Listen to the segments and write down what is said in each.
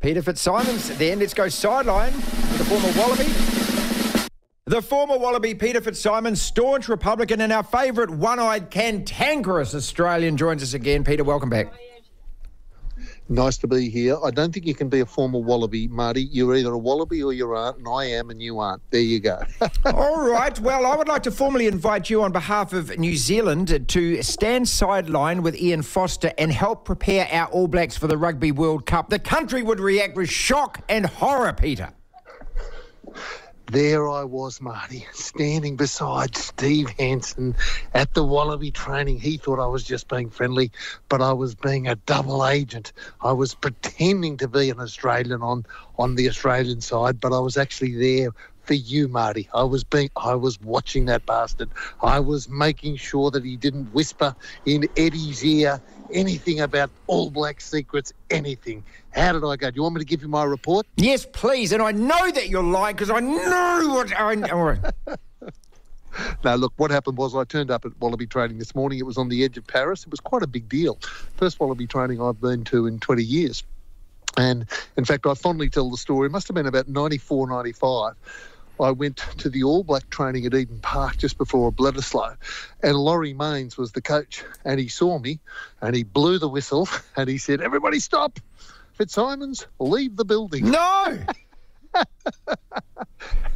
Peter FitzSimons, then let's go sideline with the former Wallaby. The former Wallaby, Peter FitzSimons, staunch Republican and our favourite one-eyed, cantankerous Australian, joins us again. Peter, welcome back. Nice to be here. I don't think you can be a former Wallaby, Marty. You're either a Wallaby or you aren't, and I am and you aren't. There you go. All right. Well, I would like to formally invite you on behalf of New Zealand to stand sideline with Ian Foster and help prepare our All Blacks for the Rugby World Cup. The country would react with shock and horror, Peter. There I was, Marty, standing beside Steve Hansen at the Wallaby training. He thought I was just being friendly, but I was being a double agent. I was pretending to be an Australian on the Australian side, but I was actually there for you, Marty. I was watching that bastard. I was making sure that he didn't whisper in Eddie's ear anything about All Black secrets, anything. How did I go? Do you want me to give you my report? Yes, please. And I know that you're lying because I know what I know. No, look, what happened was I turned up at Wallaby training this morning. It was on the edge of Paris. It was quite a big deal. First Wallaby training I've been to in 20 years. And, in fact, I fondly tell the story. It must have been about 94, 95. I went to the All Black training at Eden Park just before Bledisloe, and Laurie Mains was the coach, and he saw me, and he blew the whistle, and he said, "Everybody stop! FitzSimons, leave the building." No!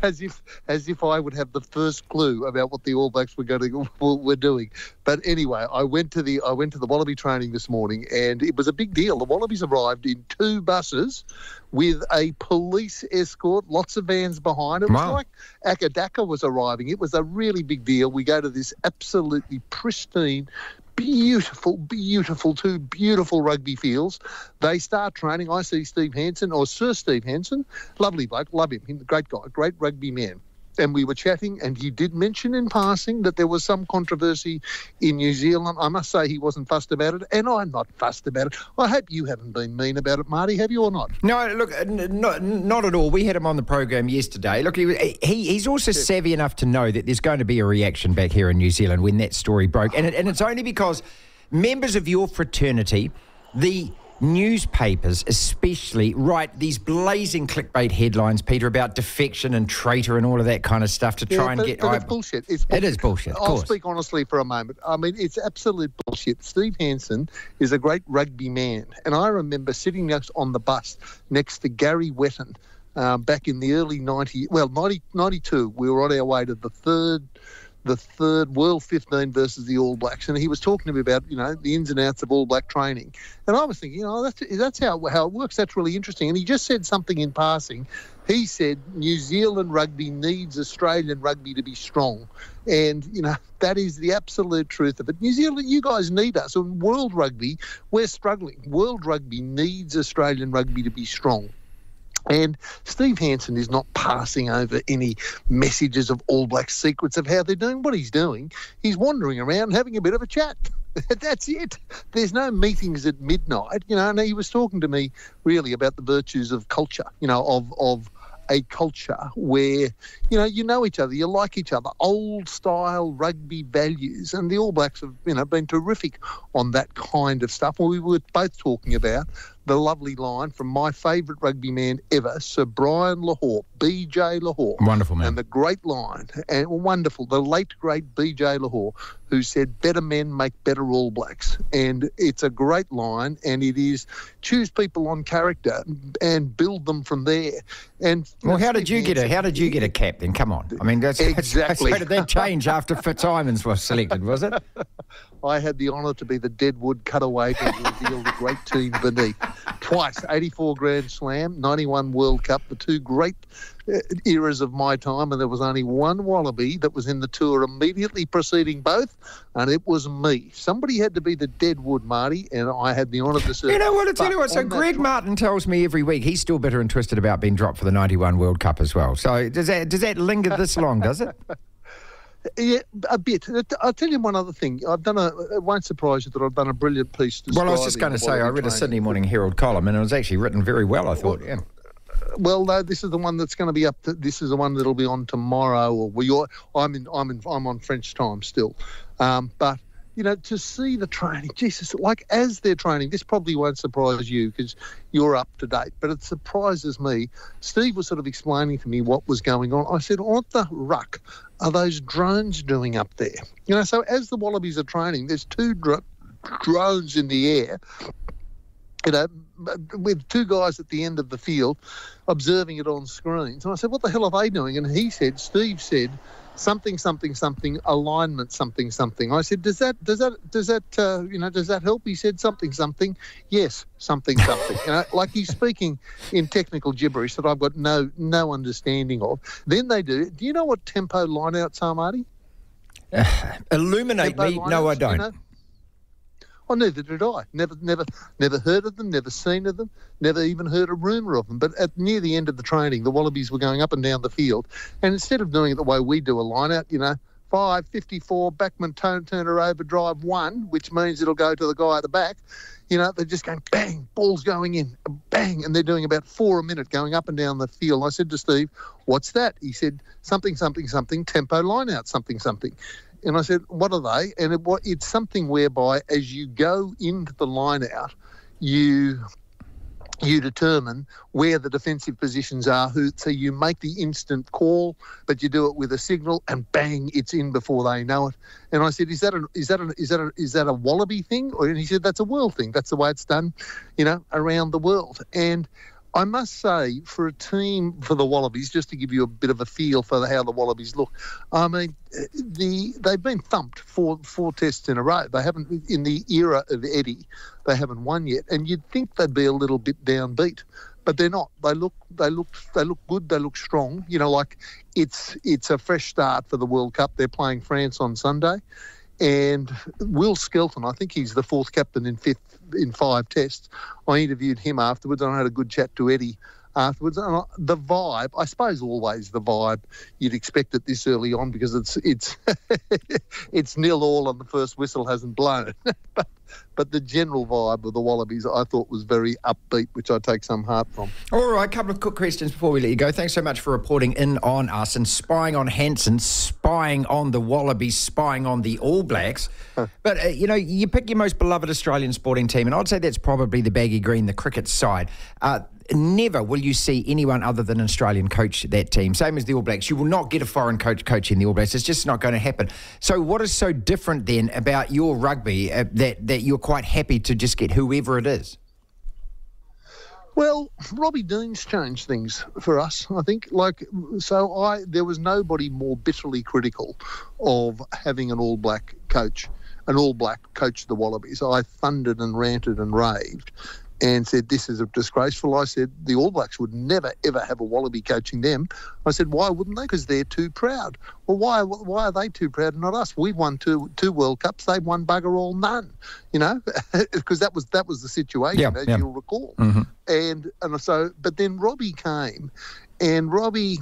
As if I would have the first clue about what the All Blacks were doing. But anyway, I went to the Wallaby training this morning, and it was a big deal. The Wallabies arrived in 2 buses with a police escort, lots of vans behind. It was like Akadaka was arriving. It was a really big deal. We go to this absolutely pristine, beautiful 2 beautiful rugby fields. They start training. I see Steve Hansen, or Sir Steve Hansen, lovely bloke, love him. He's a great guy, great rugby man. And we were chatting, and he did mention in passing that there was some controversy in New Zealand. I must say he wasn't fussed about it, and I'm not fussed about it. I hope you haven't been mean about it, Marty, have you or not? No, look, not at all. We had him on the program yesterday. Look, he's also savvy enough to know that there's going to be a reaction back here in New Zealand when that story broke. And it's only because members of your fraternity, the newspapers especially, write these blazing clickbait headlines, Peter, about defection and traitor and all of that kind of stuff to try and get... But it's bullshit. It is bullshit, of course. I'll speak honestly for a moment. I mean, it's absolute bullshit. Steve Hansen is a great rugby man, and I remember sitting next on the bus next to Gary Wetton back in the early 92. We were on our way to the third World 15 versus the All Blacks, and he was talking to me about, the ins and outs of All Black training. And I was thinking, that's how it works. That's really interesting. And he just said something in passing. He said New Zealand rugby needs Australian rugby to be strong. And, that is the absolute truth of it. New Zealand, you guys need us. And world rugby, we're struggling. World rugby needs Australian rugby to be strong. And Steve Hansen is not passing over any messages of All Black secrets of how they're doing. What he's doing, he's wandering around having a bit of a chat. That's it. There's no meetings at midnight. And he was talking to me really about the virtues of culture, of a culture where, you know each other, you like each other, old-style rugby values. And the All Blacks have, been terrific on that kind of stuff. Well, we were both talking about the lovely line from my favourite rugby man ever, Sir Brian Lahore, BJ Lahore. Wonderful man. And the great line, and wonderful, the late, great BJ Lahore, who said, "Better men make better All Blacks." And it's a great line, and it is choose people on character and build them from there. And well, how did you get a captain? Come on. I mean, that's exactly. So did that change after FitzSimons was selected, was it? I had the honour to be the deadwood cutaway to reveal the great team beneath. Twice, 84 Grand Slam, 91 World Cup, the 2 great eras of my time, and there was only one Wallaby that was in the tour immediately preceding both, and it was me. Somebody had to be the deadwood, Marty, and I had the honour to serve. You know what, I tell you what, so Greg Martin tells me every week he's still bitter and twisted about being dropped for the 91 World Cup as well. So does that linger this long, does it? Yeah, a bit. I'll tell you one other thing. It won't surprise you that I've done a brilliant piece. Well, I was just going to say, I read a Sydney Morning Herald column, and it was actually written very well, I thought. Yeah. Well, no, this is the one that's going to be up. This is the one that'll be on tomorrow. I'm on French time still, but to see the training, Jesus, like as they're training, this probably won't surprise you because you're up to date, but it surprises me. Steve was sort of explaining to me what was going on. I said, what the ruck are those drones doing up there? So as the Wallabies are training, there's two drones in the air, with two guys at the end of the field observing it on screens. And I said, what the hell are they doing? And Steve said, something, alignment, something. I said, does that help? He said, something. Yes, something. Like he's speaking in technical gibberish that I've got no understanding of. Then they do. Do you know what tempo lineouts are, Marty? Illuminate tempo me. Lineouts, No, I don't. Oh, neither did I. Never heard of them, never seen of them, never even heard a rumour of them. But near the end of the training, the Wallabies were going up and down the field, and instead of doing it the way we do a line-out, 5:54, backman turner overdrive 1, which means it'll go to the guy at the back, they're just going bang, ball's going in, bang, and they're doing about 4 a minute going up and down the field. I said to Steve, what's that? He said, something, tempo line-out, something. And I said, what are they? And it's something whereby as you go into the line-out, you determine where the defensive positions are. So you make the instant call, but you do it with a signal, and bang, it's in before they know it. And I said, is that a Wallaby thing? And he said, that's a world thing. That's the way it's done, around the world. And I must say, for a team, for the Wallabies, just to give you a bit of a feel for how the Wallabies look, I mean, they've been thumped four tests in a row. They haven't, in the era of Eddie, they haven't won yet. And you'd think they'd be a little bit downbeat, but they're not. They look good. They look strong. Like it's a fresh start for the World Cup. They're playing France on Sunday. And Will Skelton, I think he's the fourth captain in 5 tests. I interviewed him afterwards, and I had a good chat to Eddie afterwards. And the vibe, I suppose always the vibe, you'd expect it this early on because it's it's 0-0 and the first whistle hasn't blown. But the general vibe of the Wallabies I thought was very upbeat, which I take some heart from. All right, a couple of quick questions before we let you go. Thanks so much for reporting in on us and spying on Hansen, spying on the Wallabies, spying on the All Blacks. But, you pick your most beloved Australian sporting team, and I'd say that's probably the baggy green, the cricket side. Never will you see anyone other than an Australian coach that team. Same as the All Blacks. You will not get a foreign coach coaching the All Blacks. It's just not going to happen. So what is so different then about your rugby that you're quite happy to just get whoever it is? Well, Robbie Dean's changed things for us, I think. There was nobody more bitterly critical of having an All Black coach the Wallabies. I thundered and ranted and raved and said, this is disgraceful. I said, the All Blacks would never, ever have a Wallaby coaching them. I said, why wouldn't they? Because they're too proud. Well, why are they too proud and not us? We've won two World Cups. They've won bugger all none, because that was the situation, you'll recall. Mm-hmm. But then Robbie came, and Robbie,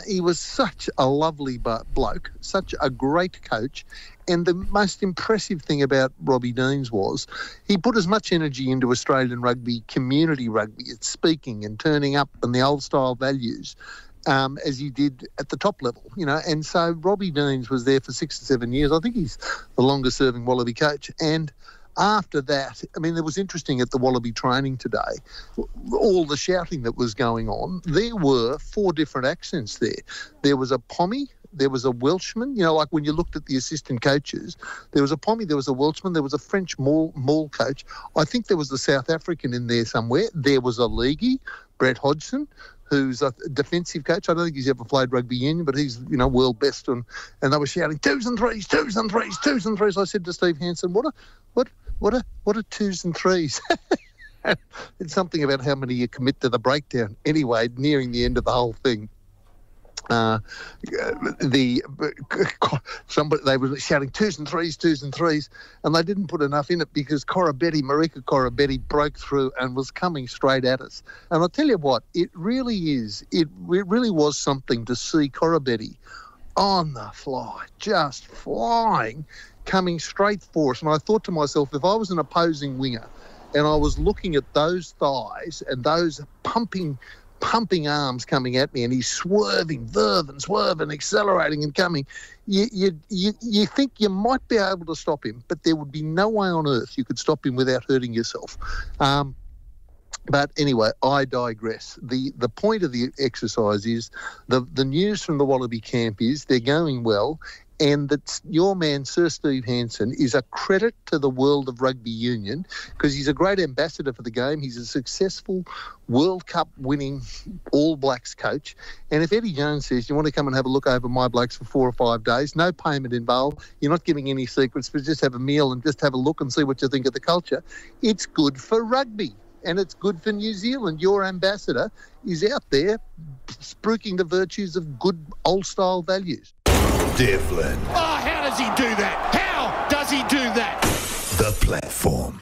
he was such a lovely bloke, such a great coach. And the most impressive thing about Robbie Deans was he put as much energy into Australian rugby, community rugby, its speaking and turning up and the old style values as he did at the top level, And so Robbie Deans was there for 6 or 7 years. I think he's the longest serving Wallaby coach. And after that, I mean, it was interesting at the Wallaby training today, all the shouting that was going on. There were 4 different accents there. There was a Pommy, there was a Welshman, like when you looked at the assistant coaches, there was a Pommy, there was a Welshman, there was a French maul coach. I think there was the South African in there somewhere. There was a Leaguey, Brett Hodgson, who's a defensive coach. I don't think he's ever played rugby union, but he's, world best. And they were shouting, 2s and 3s, 2s and 3s, 2s and 3s. I said to Steve Hansen, what are 2s and 3s? It's something about how many you commit to the breakdown. Anyway, nearing the end of the whole thing, they were shouting 2s and 3s, and they didn't put enough in it because Marika Corabetti broke through and was coming straight at us. And I'll tell you what, it really was something to see Corabetti on the fly, just flying, coming straight for us. And I thought to myself, if I was an opposing winger and I was looking at those thighs and those pumping pumping arms coming at me, and he's swerving, accelerating and coming. You think you might be able to stop him, but there would be no way on earth you could stop him without hurting yourself. But anyway, I digress. The point of the exercise is the news from the Wallaby camp is they're going well, and that your man, Sir Steve Hansen, is a credit to the world of rugby union because he's a great ambassador for the game. He's a successful World Cup winning All Blacks coach. And if Eddie Jones says, you want to come and have a look over my blokes for 4 or 5 days, no payment involved, you're not giving any secrets, but just have a meal and just have a look and see what you think of the culture, it's good for rugby. And it's good for New Zealand. Your ambassador is out there spruiking the virtues of good old-style values. Devlin. Oh, how does he do that? How does he do that? The platform.